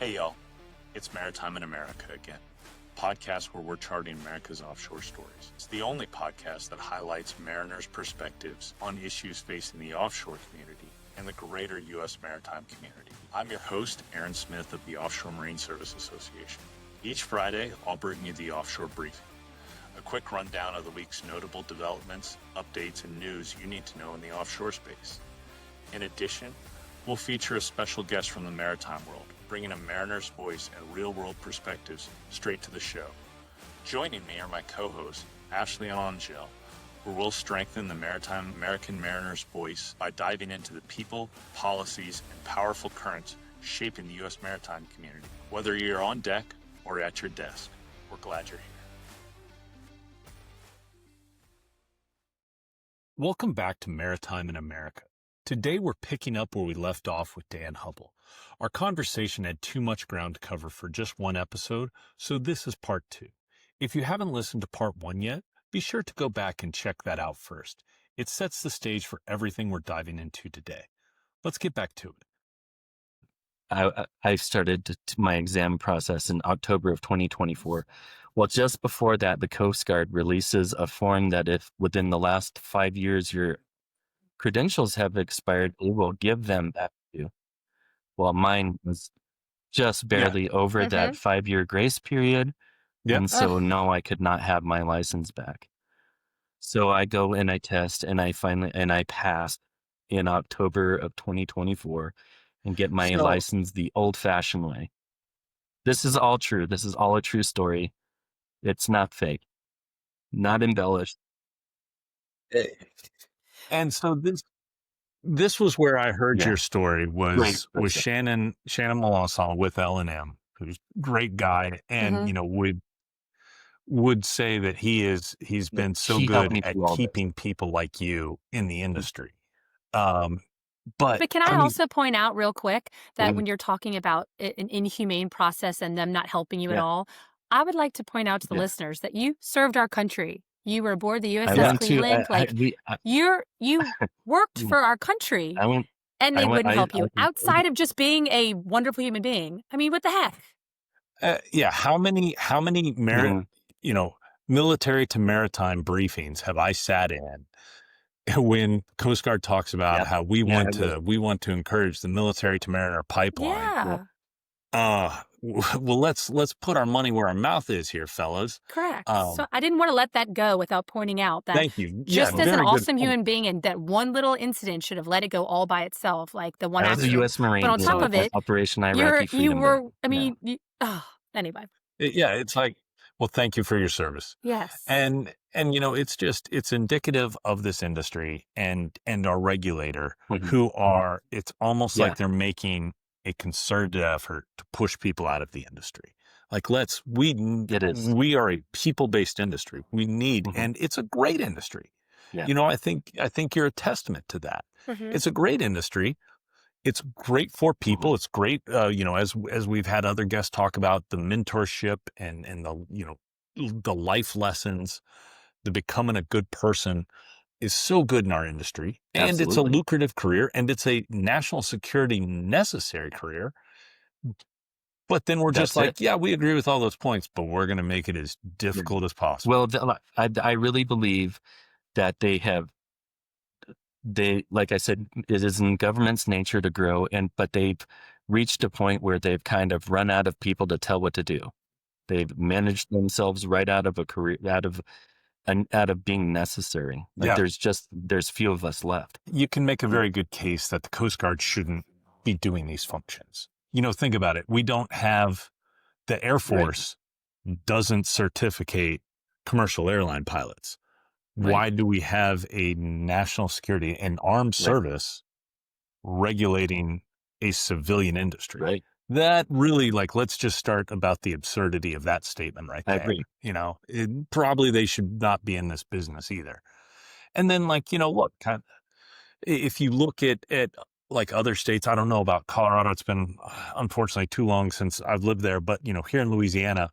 Hey y'all, it's Maritime in America again, a podcast where we're charting America's offshore stories. It's the only podcast that highlights mariners' perspectives on issues facing the offshore community and the greater U.S. maritime community. I'm your host, Aaron Smith of the Offshore Marine Service Association. Each Friday, I'll bring you the Offshore Briefing, a quick rundown of the week's notable developments, updates, and news you need to know in the offshore space. In addition, we'll feature a special guest from the maritime world, bringing a mariner's voice and real-world perspectives straight to the show. Joining me are my co-hosts, Ashley and Angelle, where we'll strengthen the maritime American mariner's voice by diving into the people, policies, and powerful currents shaping the U.S. maritime community. Whether you're on deck or at your desk, we're glad you're here. Welcome back to Maritime in America. Today we're picking up where we left off with Dan Hubble. Our conversation had too much ground to cover for just one episode, so this is part 2. If you haven't listened to part 1 yet, be sure to go back and check that out first. It sets the stage for everything we're diving into today. Let's get back to it. I started my exam process in October of 2024. Well, just before that, the Coast Guard releases a form that if within the last 5 years your credentials have expired, it will give them back to you. Well, mine was just barely over that 5-year grace period. Yep. And so no, I could not have my license back. So I go and I test and I passed in October of 2024 and get my license the old fashioned way. This is all true. This is all a true story. It's not fake, not embellished. And so this was where I heard your story was Shannon Melanson with L&M, who's a great guy. And, you know, would say that he's been so good at keeping people like you in the industry. But can I also point out real quick that when you're talking about an inhumane process and them not helping you at all, I would like to point out to the listeners that you served our country. You were aboard the USS Cleveland. You worked for our country, and they wouldn't help you outside of just being a wonderful human being. I mean, what the heck? How many military to maritime briefings have I sat in when Coast Guard talks about how we want to encourage the military to mariner pipeline? Well, let's put our money where our mouth is here, fellas. Correct. So I didn't want to let that go without pointing out that thank you. Just as an awesome human being, and that one little incident should have let it go all by itself, like the one accident. As a U.S. Marine, but on top of it, Operation Iraqi Freedom. You were. I mean, anyway. It's like, well, thank you for your service. Yes. And you know, it's indicative of this industry and our regulator who are. It's almost like they're making a concerted effort to push people out of the industry. Like we are a people-based industry. We need, and it's a great industry. Yeah. You know, I think you're a testament to that. It's a great industry. It's great for people. It's great, as we've had other guests talk about the mentorship and the life lessons, the becoming a good person is so good in our industry. And Absolutely. It's a lucrative career, and it's a national security necessary career. But then we're just we agree with all those points, but we're going to make it as difficult as possible. Well, I really believe that like I said, it is in government's nature to grow, but they've reached a point where they've kind of run out of people to tell what to do. They've managed themselves right out of a career, out of being necessary. There's few of us left. You can make a very good case that the Coast Guard shouldn't be doing these functions. You know, think about it. We don't have the Air Force doesn't certificate commercial airline pilots. Why do we have a national security and armed service regulating a civilian industry? That really, let's just start about the absurdity of that statement right there. I agree. You know, probably they should not be in this business either. And then, look, if you look at other states, I don't know about Colorado. It's been, unfortunately, too long since I've lived there. But, here in Louisiana,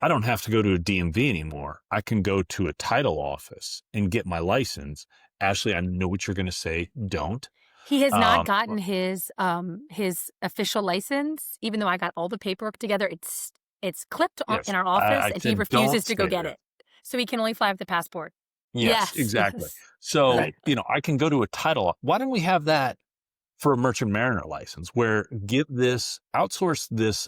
I don't have to go to a DMV anymore. I can go to a title office and get my license. Ashley, I know what you're going to say. Don't. He has not gotten his official license, even though I got all the paperwork together. It's clipped in our office, and he refuses to go get it. So he can only fly with the passport. Yes, exactly. Yes. So, right. I can go to a title. Why don't we have that for a merchant mariner license, where outsource this,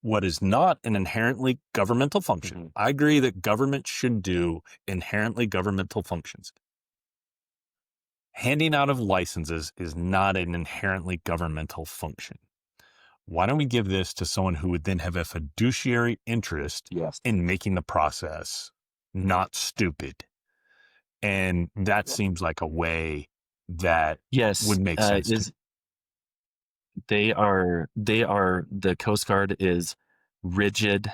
what is not an inherently governmental function. Mm-hmm. I agree that government should do inherently governmental functions. Handing out of licenses is not an inherently governmental function. Why don't we give this to someone who would then have a fiduciary interest in making the process not stupid? And that seems like a way that would make sense. The Coast Guard is rigid,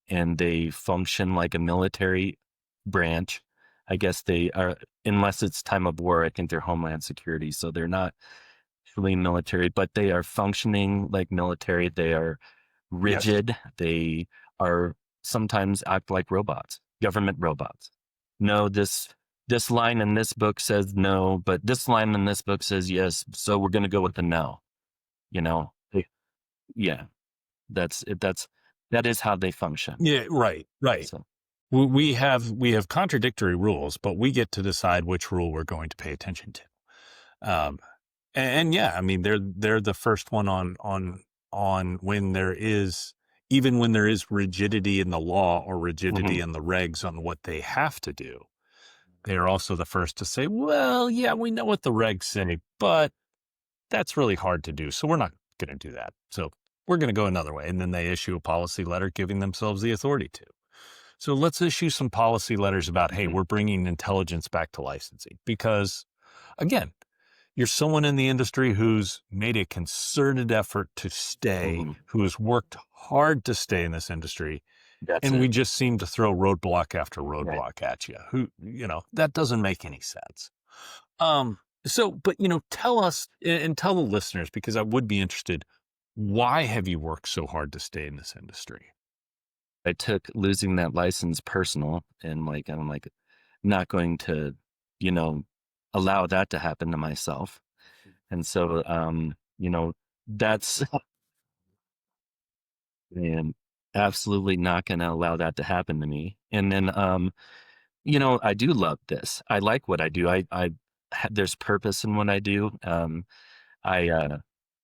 and they function like a military branch. I guess they are, unless it's time of war, I think they're Homeland Security. So they're not truly military, but they are functioning like military. They are rigid. Yes. They are sometimes act like robots, government robots. No, this line in this book says no, but this line in this book says yes. So we're going to go with the no. That is how they function. Yeah, right. So. We have contradictory rules, but we get to decide which rule we're going to pay attention to. They're the first one on when there is, even when there is rigidity in the law or rigidity in the regs on what they have to do. They are also the first to say, well, yeah, we know what the regs say, but that's really hard to do. So we're not going to do that. So we're going to go another way. And then they issue a policy letter giving themselves the authority to. So let's issue some policy letters about, hey, we're bringing intelligence back to licensing. Because, again, you're someone in the industry who's made a concerted effort to stay, who has worked hard to stay in this industry. We just seem to throw roadblock after roadblock at you. That doesn't make any sense. Tell us and tell the listeners, because I would be interested, why have you worked so hard to stay in this industry? I took losing that license personal, and I'm not going to, allow that to happen to myself. And so, that's, and absolutely not going to allow that to happen to me. And then, I do love this. I like what I do. There's purpose in what I do.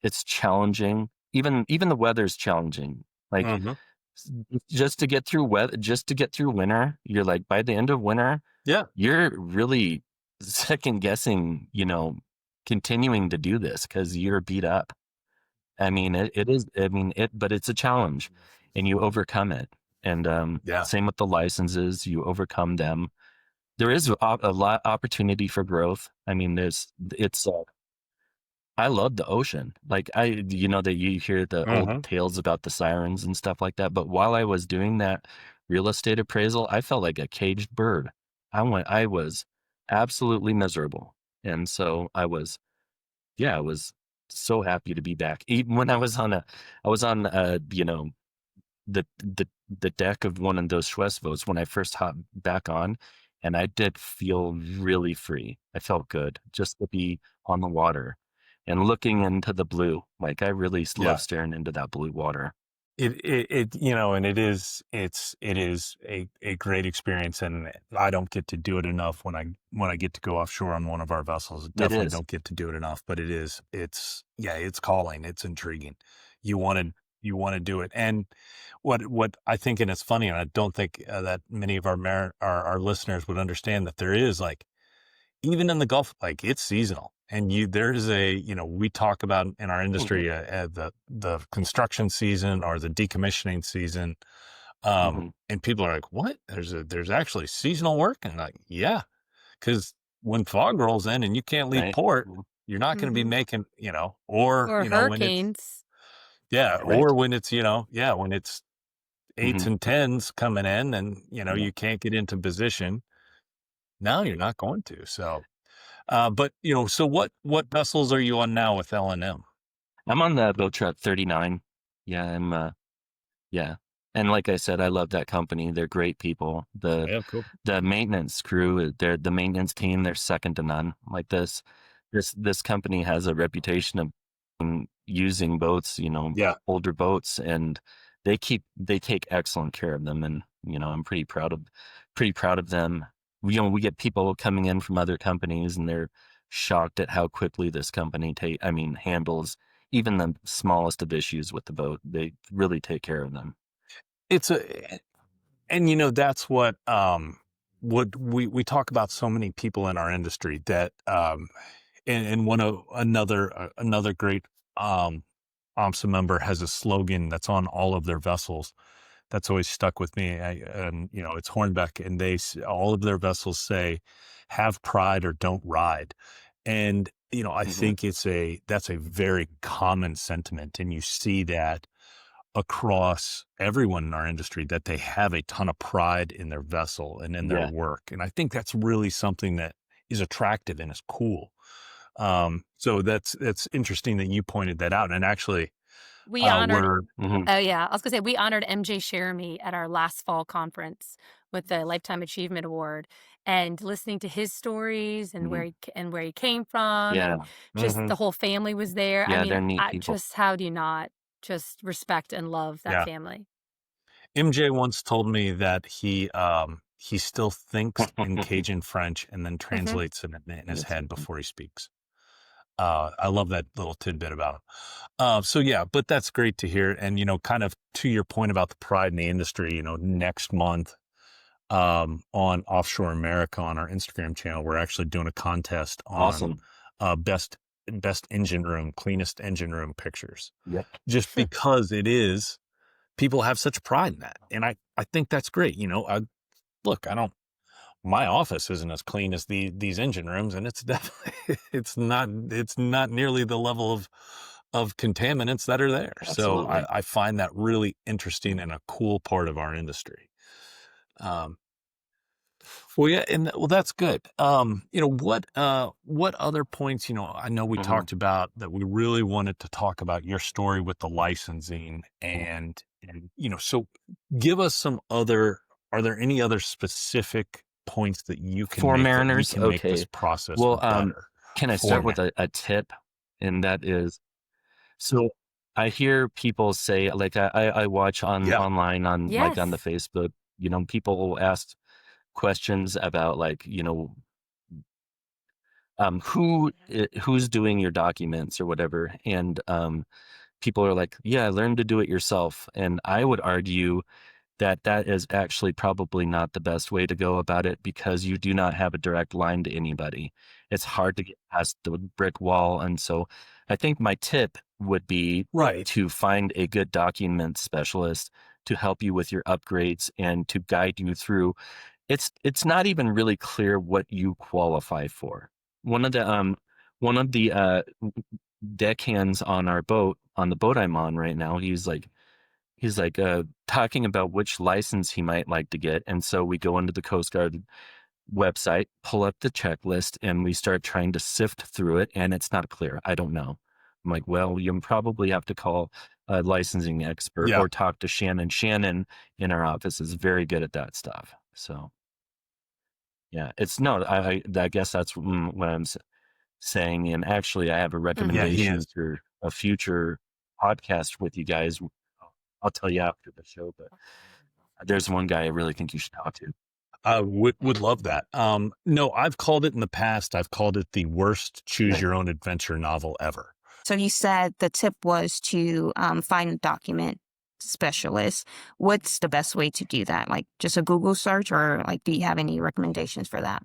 It's challenging. Even the weather's challenging. Just to get through winter, you're like, by the end of winter, you're really second guessing, continuing to do this because you're beat up. I mean, but it's a challenge, and you overcome it. And same with the licenses, you overcome them. There is a lot opportunity for growth. I mean, I love the ocean. That you hear the old tales about the sirens and stuff like that. But while I was doing that real estate appraisal, I felt like a caged bird. I was absolutely miserable. And so I was so happy to be back. Even when I was on the deck of one of those Schwest boats when I first hopped back on, and I did feel really free. I felt good just to be on the water and looking into the blue. I really love staring into that blue water. It is a great experience, and I don't get to do it enough when I get to go offshore on one of our vessels. Definitely don't get to do it enough, but it's calling. It's intriguing. You want to do it. And what I think, and it's funny, and I don't think that many of our listeners would understand that there is, even in the Gulf, it's seasonal. And we talk about in our industry the construction season or the decommissioning season, and people are like, "What? There's actually seasonal work?" And because when fog rolls in and you can't leave port, you're not going to be making, or hurricanes. Or when it's when it's 8s and 10s coming in, and you can't get into position. No, you're not going to. So. So what vessels are you on now with L&M? I'm on the boat trip 39. Yeah, And like I said, I love that company. They're great people. The maintenance crew, the maintenance team, they're second to none. this company has a reputation of using boats, older boats, and they take excellent care of them. And, I'm pretty proud of them. We get people coming in from other companies and they're shocked at how quickly this company handles even the smallest of issues with the boat. They really take care of them. And that's what we talk about, so many people in our industry that and another great AMSA member has a slogan that's on all of their vessels that's always stuck with me. It's Hornbeck, and all of their vessels say, "Have pride or don't ride." And I think that's a very common sentiment, and you see that across everyone in our industry, that they have a ton of pride in their vessel and in their work. And I think that's really something that is attractive and is cool. So that's interesting that you pointed that out. And actually, we honored. Oh yeah, I was gonna say we honored MJ Cherami at our last fall conference with the Lifetime Achievement Award, and listening to his stories and where he came from, and just the whole family was there. Yeah, they're neat people. Just how do you not just respect and love that family? MJ once told me that he still thinks in Cajun French and then translates it in his head before he speaks. I love that little tidbit about him. So yeah, but that's great to hear. And, kind of to your point about the pride in the industry, next month, on Offshore America on our Instagram channel, we're actually doing a contest on best engine room, cleanest engine room pictures. Yep. Just because people have such pride in that. And I think that's great. My office isn't as clean as these engine rooms, and it's definitely, it's not nearly the level of contaminants that are there. Absolutely. So I find that really interesting and a cool part of our industry. That's good. What other points, I know we talked about that we really wanted to talk about your story with the licensing and so give us are there any other specific points that you can for make mariners? That we can make this process better? Can I start with a tip? And that is, so I hear people say, like I watch online on like on the Facebook, people will ask questions about like, who's doing your documents or whatever. And people are like, yeah, learn to do it yourself. And I would argue that is actually probably not the best way to go about it, because you do not have a direct line to anybody. It's hard to get past the brick wall. And so I think my tip would be to find a good document specialist to help you with your upgrades and to guide you through. It's not even really clear what you qualify for. One of the deckhands on our boat, on the boat I'm on right now, he's like talking about which license he might like to get. And so we go into the Coast Guard website, pull up the checklist, and we start trying to sift through it. And it's not clear. I don't know. I'm like, well, you probably have to call a licensing expert or talk to Shannon. Shannon in our office is very good at that stuff. So yeah, I guess that's what I'm saying. And actually I have a recommendation for a future podcast with you guys. I'll tell you after the show, but there's one guy I really think you should talk to. I would love that. No, I've called it in the past. I've called it the worst choose your own adventure novel ever. So you said the tip was to find a document specialist. What's the best way to do that? Like just a Google search, or like, do you have any recommendations for that?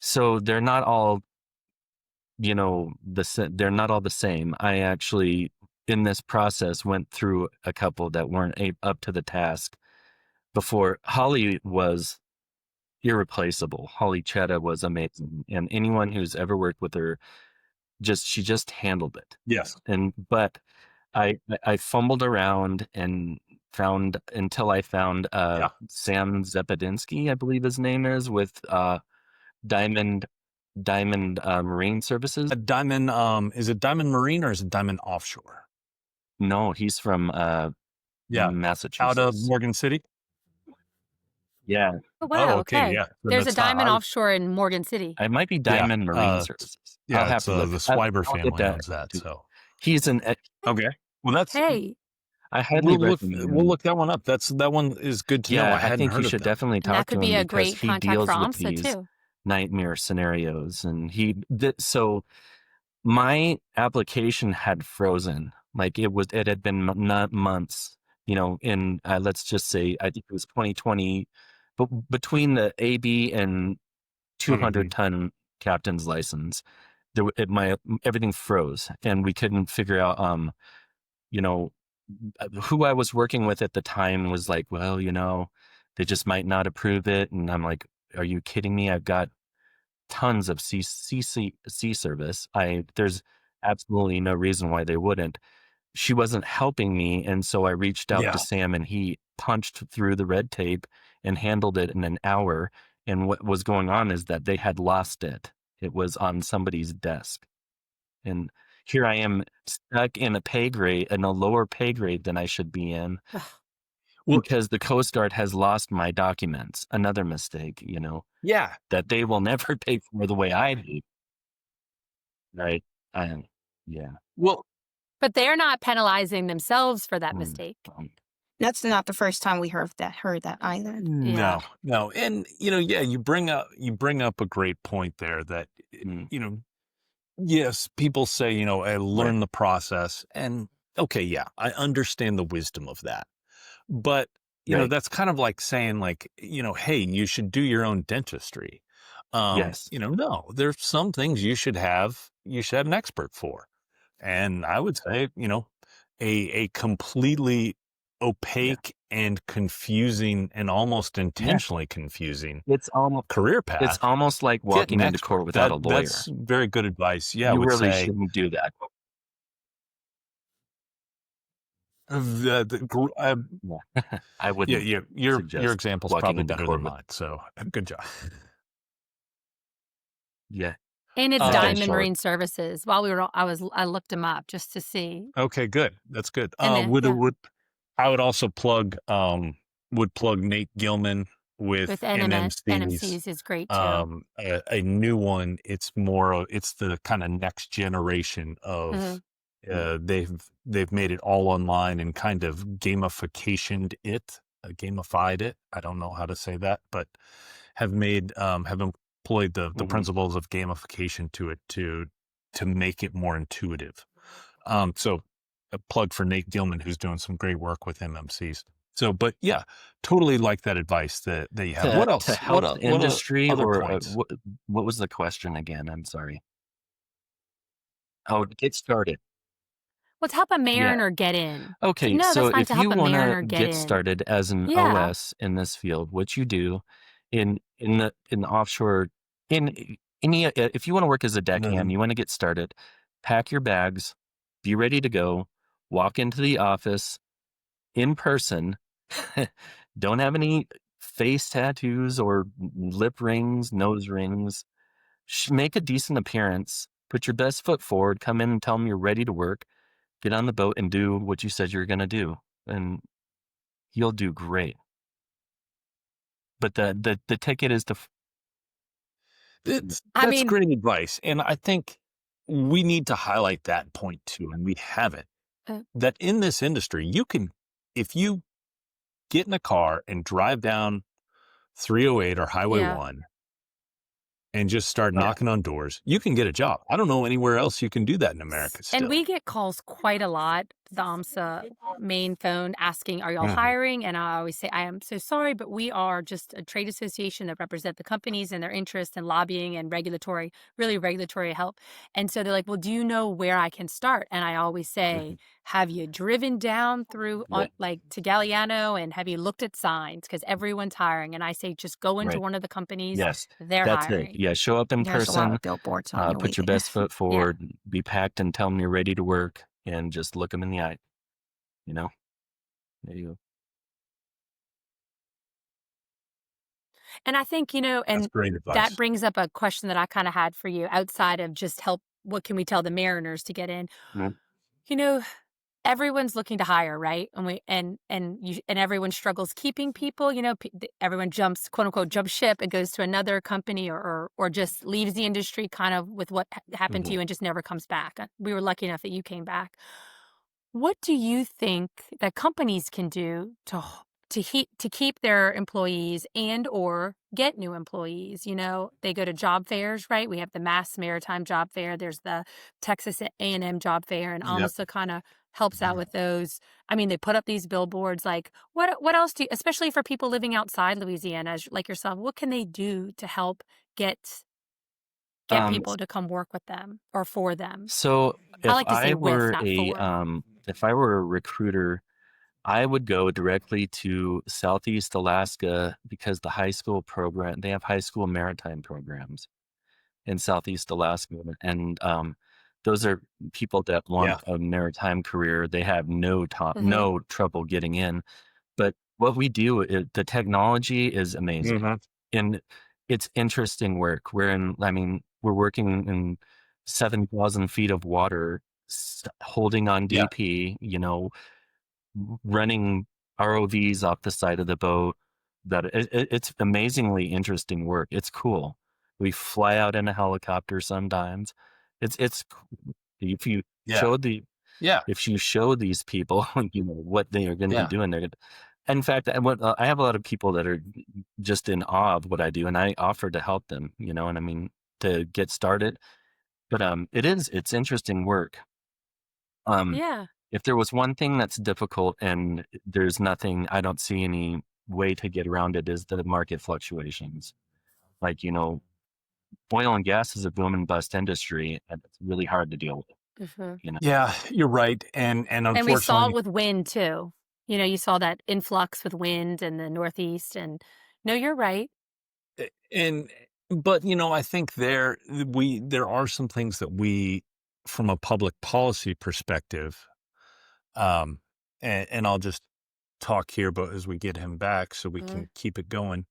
So they're not all, they're not all the same. I actually, in this process, went through a couple that weren't up to the task before. Holly was irreplaceable. Holly Chetta was amazing. And anyone who's ever worked with her, she just handled it. Yes. But I fumbled around and found Sam Zepedinsky, I believe his name is, with Diamond Marine Services. Is it Diamond Marine or is it Diamond Offshore? No, he's from Massachusetts. Out of Morgan City. Yeah. Oh, Oh, wow. okay, Okay. yeah. So There's a that's not Diamond I Offshore in Morgan City. It might be yeah, Diamond Marine Services. I'll yeah, have it's, to look. the Swiber I'll get family that. owns that, so He's an. okay. Well, that's Hey, I highly recommend we'll him. look that one up. That one is good to know. Yeah, I I hadn't think you heard of should them. definitely and that talk to could be him a because great he contact for deals with AMSA these too. nightmare scenarios, and so my application had frozen. Like it had been not months, in let's just say I think it was 2020, but between the AB and 200 Mhm. ton captain's license, everything froze, and we couldn't figure out you know who I was working with at the time was like, well, they just might not approve it, and I'm like, are you kidding me? I've got tons of sea service. There's absolutely no reason why they wouldn't. She wasn't helping me, and so I reached out to Yeah. Sam, and he punched through the red tape and handled it in an hour. And what was going on is that they had lost it. It was on somebody's desk, and here I am stuck in a lower pay grade than I should be in Well, because the Coast Guard has lost my documents. Another mistake, yeah. that they will never pay for the way I do. Right? Yeah. Well, But they're not penalizing themselves for that Mm, mistake. That's not the first time we heard that either. Yeah. no. And yeah, you bring up a great point there that mm, yes, people say, I learn right. the process, and okay, yeah, I understand the wisdom of that. But, Right. that's kind of like saying like, hey, you should do your own dentistry. Yes. No, there's some things you should have an expert for. And I would say, a completely Yeah. opaque and confusing and almost Yeah. intentionally confusing It's career it's path, almost like get an walking into expert. court without a lawyer. That's very good advice. Yeah, I You would really say shouldn't do that. Yeah. I yeah, wouldn't your suggest example's walking probably into better court than with. mine. So good job. Yeah. And it's Cut that Diamond short. Marine Services. While I looked them up just to see. Okay, good. That's good. And then, I would also plug Nate Gilman with with NMCs NMCs. is great too. A new one. It's the kind of next generation of they've made it all online and kind of gamified it. I don't know how to say that, but have employed the principles of gamification to it to make it more intuitive. So a plug for Nate Gilman, who's doing some great work with MMCs. So, but yeah, totally like that advice that you have. What else? To help What the industry, other or points? what was the question again? I'm sorry. Oh, get started. Well, to help a Yeah. mariner get in. Okay, No, so that's fine if to you help a want to mariner get get in. started as an Yeah. OS in this field, which you do in the offshore, in any if you want to work as a deckhand, you want to get started, pack your bags, be ready to go, walk into the office in person. Don't have any face tattoos or lip rings, nose rings. Make a decent appearance. Put your best foot forward. Come in and tell them you're ready to work. Get on the boat and do what you said you're going to do, and you'll do great. But the ticket is That's mean- great advice, and I think we need to highlight that point too, and we haven't. That in this industry, if you get in a car and drive down 308 or Highway 1 and just start knocking on doors, you can get a job. I don't know anywhere else you can do that in America still. And we get calls quite a lot, the AMSA main phone, asking, are y'all hiring? And I always say, I am so sorry, but we are just a trade association that represent the companies and their interests in lobbying and regulatory help. And so they're like, well, do you know where I can start? And I always say, have you driven down through to Galliano, and have you looked at signs? Because everyone's hiring. And I say, just go into one of the companies. Yes, they're that's hiring. it. Yeah, show up in There's a lot person. of billboards on your Put your way. best foot forward. Be packed and tell them you're ready to work, and just look them in the eye. There you go. And I think, and That's great advice. that brings up a question that I kind of had for you outside of just help. What can we tell the mariners to get in? everyone's looking to hire, right? And everyone struggles keeping people. Everyone jumps, quote unquote, jump ship and goes to another company or just leaves the industry kind of with what happened to you and just never comes back. We were lucky enough that you came back. What do you think that companies can do to keep their employees and or get new employees? They go to job fairs, right? We have the Mass Maritime Job Fair. There's the Texas A&M Job Fair, and AMSA kind of helps out with those. I mean, they put up these billboards. Like, what else especially for people living outside Louisiana, like yourself, what can they do to help get people to come work with them or for them? So I like to say with, not for. If I were a recruiter, I would go directly to Southeast Alaska because they have high school maritime programs in Southeast Alaska. And those are people that want a maritime career. They have no trouble getting in. But what we do, the technology is amazing. And it's interesting work. We're working in 7,000 feet of water, holding on DP, running ROVs off the side of the boat. It's amazingly interesting work. It's cool. We fly out in a helicopter sometimes. If you show these people, what they are going to be doing, they're going to. In fact, I have a lot of people that are just in awe of what I do, and I offer to help them. To get started. But it's interesting work. If there was one thing that's difficult and I don't see any way to get around it, is the market fluctuations. Like, oil and gas is a boom and bust industry, and it's really hard to deal with. Yeah, you're right. And unfortunately, we saw it with wind too. You saw that influx with wind in the Northeast, and no, you're right. But I think there are some things that we, from a public policy perspective, and I'll just talk here, but as we get him back so we can keep it going.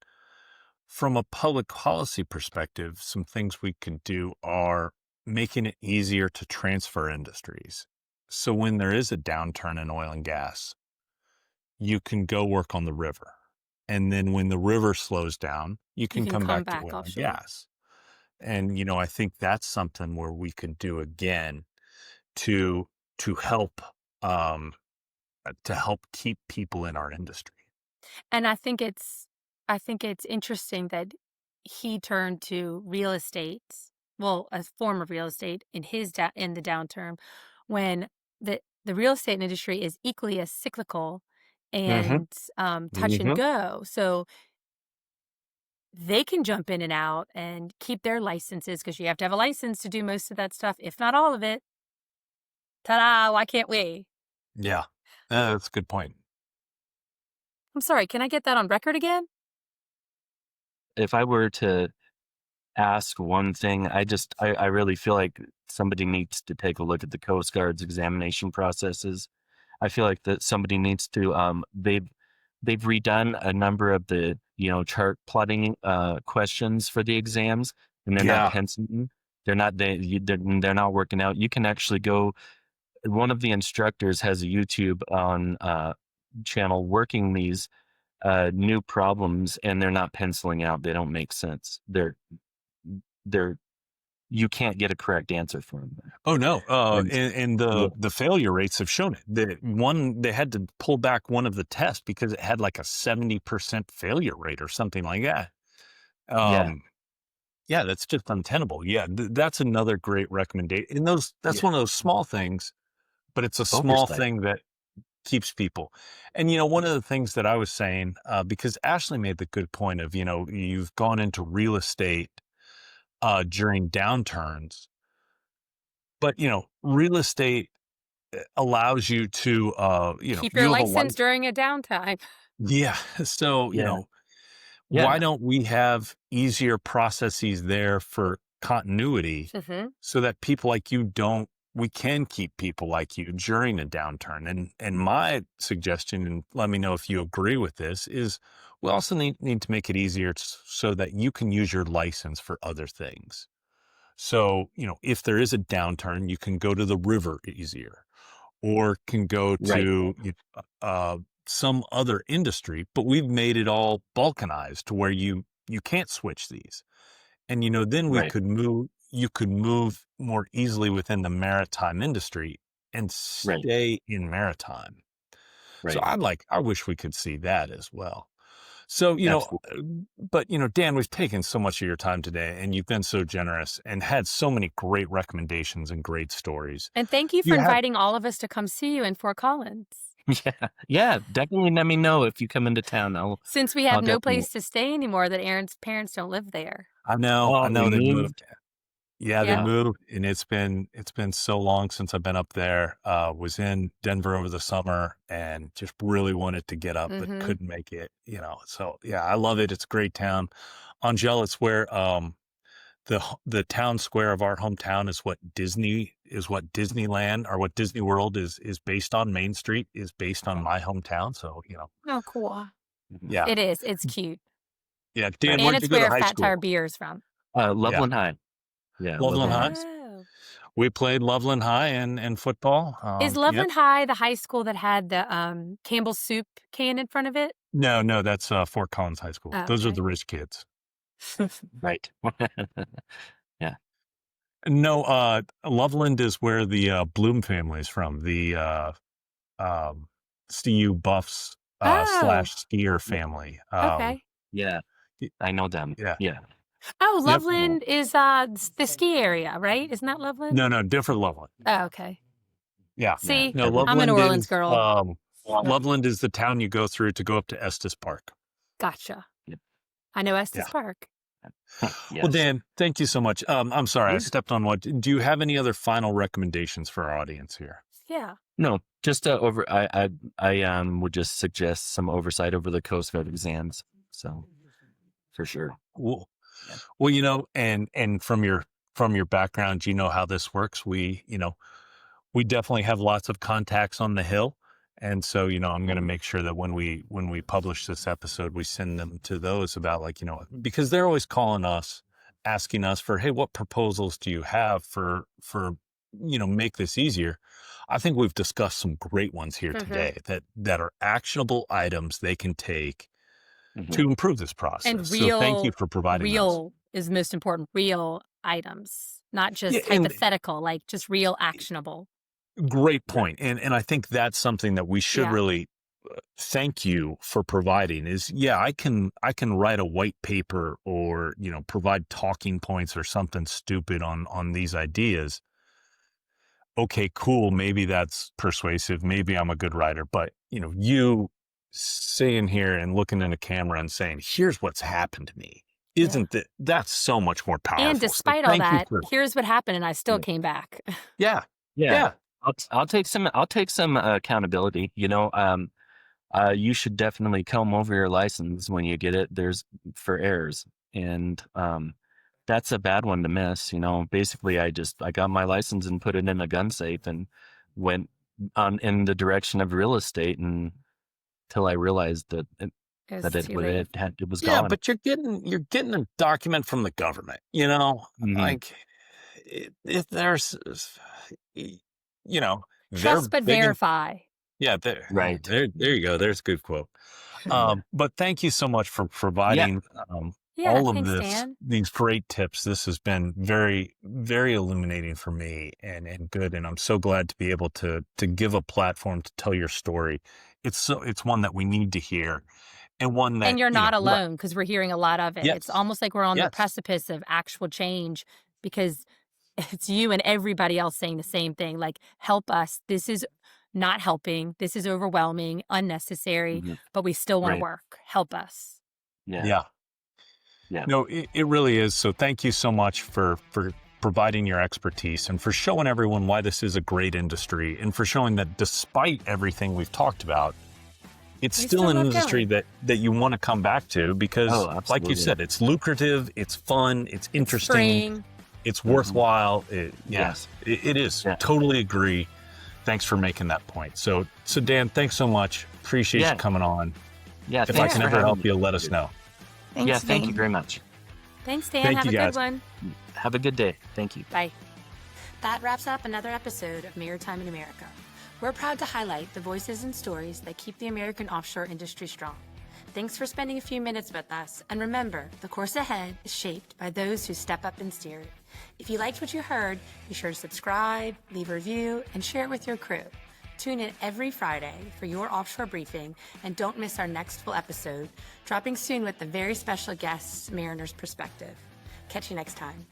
From a public policy perspective, some things we can do are making it easier to transfer industries. So when there is a downturn in oil and gas, you can go work on the river. And then when the river slows down, you can come back to oil and gas. And, I think that's something where we can do again to help keep people in our industry. And I think it's interesting that he turned to real estate, a form of real estate in the downturn, when the real estate industry is equally as cyclical and touch and go. So they can jump in and out and keep their licenses, because you have to have a license to do most of that stuff, if not all of it. Ta-da! Why can't we? Yeah, that's a good point. I'm sorry, can I get that on record again? If I were to ask one thing, I really feel like somebody needs to take a look at the Coast Guard's examination processes. I feel like that somebody needs to, they've redone a number of the, chart plotting questions for the exams, and they're not penciling. They're not working out. You can actually go, one of the instructors has a YouTube on channel working these new problems, and they're not penciling out. They don't make sense. You can't get a correct answer for them. Oh no. And the failure rates have shown it. They had to pull back one of the tests because it had like a 70% failure rate or something like that. Yeah, that's just untenable. Yeah. That's another great recommendation. And that's one of those small things, but it's a small thing that keeps people. And, one of the things that I was saying, because Ashley made the good point of, you've gone into real estate during downturns, but, real estate allows you to, keep your license during a downtime. Yeah. So, why don't we have easier processes there for continuity so that people like you we can keep people like you during a downturn. And my suggestion, and let me know if you agree with this, is we also need to make it easier so that you can use your license for other things. So, if there is a downturn, you can go to the river easier, or can go to some other industry, but we've made it all balkanized to where you can't switch these. And, then you could move more easily within the maritime industry and stay in maritime. So I wish we could see that as well. So, but, Dan, we've taken so much of your time today, and you've been so generous and had so many great recommendations and great stories. And thank you for inviting all of us to come see you in Fort Collins. Yeah, definitely let me know if you come into town. Since we have no place to stay anymore, that Aaron's parents don't live there. I know they moved. Yeah, Yeah. they moved, and it's been so long since I've been up there. Was in Denver over the summer and just really wanted to get up, but couldn't make it, So yeah, I love it. It's a great town. Angelle, it's where the town square of our hometown is what Disneyland or what Disney World is based on. Main Street is based on my hometown. So, Oh, cool. Yeah. It is. It's cute. Yeah. Dan, and where'd it's you go to where high Fat school? Tire Beer is from. Loveland High. Yeah. Loveland High. Oh. We played Loveland High and football. Is Loveland High the high school that had the Campbell's soup can in front of it? No, that's Fort Collins High School. Oh, Those are okay. the rich kids. Right. Yeah. No, Loveland is where the Bloom family is from. The CU Buffs / skier family. Okay. Yeah. I know them. Yeah. Oh, Loveland is the ski area, right? Isn't that Loveland? No, different Loveland. Oh, okay. Yeah. See, No, I'm a Loveland New Orleans is, girl. Loveland is the town you go through to go up to Estes Park. Gotcha. Yep. I know Estes Park. Yes. Well, Dan, thank you so much. I'm sorry, I stepped on what. Do you have any other final recommendations for our audience here? Yeah. No, just I would just suggest some oversight over the Coast Guard exams. So for sure. Well, and from your background, you know how this works. We definitely have lots of contacts on the Hill. And so, I'm going to make sure that when we publish this episode, we send them to those about because they're always calling us, asking us for, hey, what proposals do you have for make this easier? I think we've discussed some great ones here today that are actionable items they can take to improve this process. And so thank you for providing real is most important. Real items, not just hypothetical, just real actionable. Great point. And I think that's something that we should really thank you for providing is, I can write a white paper or, provide talking points or something stupid on these ideas. Okay, cool. Maybe that's persuasive. Maybe I'm a good writer, but you sitting here and looking in a camera and saying, here's what's happened to me. That's so much more powerful. And despite all that, here's what happened. And I still came back. Yeah. I'll take some accountability. You should definitely comb over your license when you get it. There's for errors, and that's a bad one to miss. Basically, I got my license and put it in a gun safe and went in the direction of real estate until I realized that it was gone. Yeah, but you're getting a document from the government. If there's. Trust but verify. Right. There you go. There's a good quote. But thank you so much for providing all of these great tips. This has been very, very illuminating for me and good. And I'm so glad to be able to give a platform to tell your story. It's one that we need to hear. And you're not alone, because we're hearing a lot of it. Yes. It's almost like we're on the precipice of actual change, because it's you and everybody else saying the same thing. Help us. This is not helping. This is overwhelming, unnecessary, but we still want to work. Help us. Yeah. No, it really is. So thank you so much for providing your expertise and for showing everyone why this is a great industry, and for showing that despite everything we've talked about, it's still an industry that you want to come back to because, like you said, it's lucrative, it's fun, it's interesting, it's worthwhile. It is. Yeah. Totally agree. Thanks for making that point. So Dan, thanks so much. Appreciate you coming on. Yeah. If I can ever help you, let us know. Thanks, thank you very much. Thanks, Dan. Thank Have you, a guys. good one. Have a good day. Thank you. Bye. That wraps up another episode of Maritime in America. We're proud to highlight the voices and stories that keep the American offshore industry strong. Thanks for spending a few minutes with us, and remember, the course ahead is shaped by those who step up and steer it. If you liked what you heard, be sure to subscribe, leave a review, and share it with your crew. Tune in every Friday for your offshore briefing, and don't miss our next full episode, dropping soon with the very special guest's mariner's perspective. Catch you next time.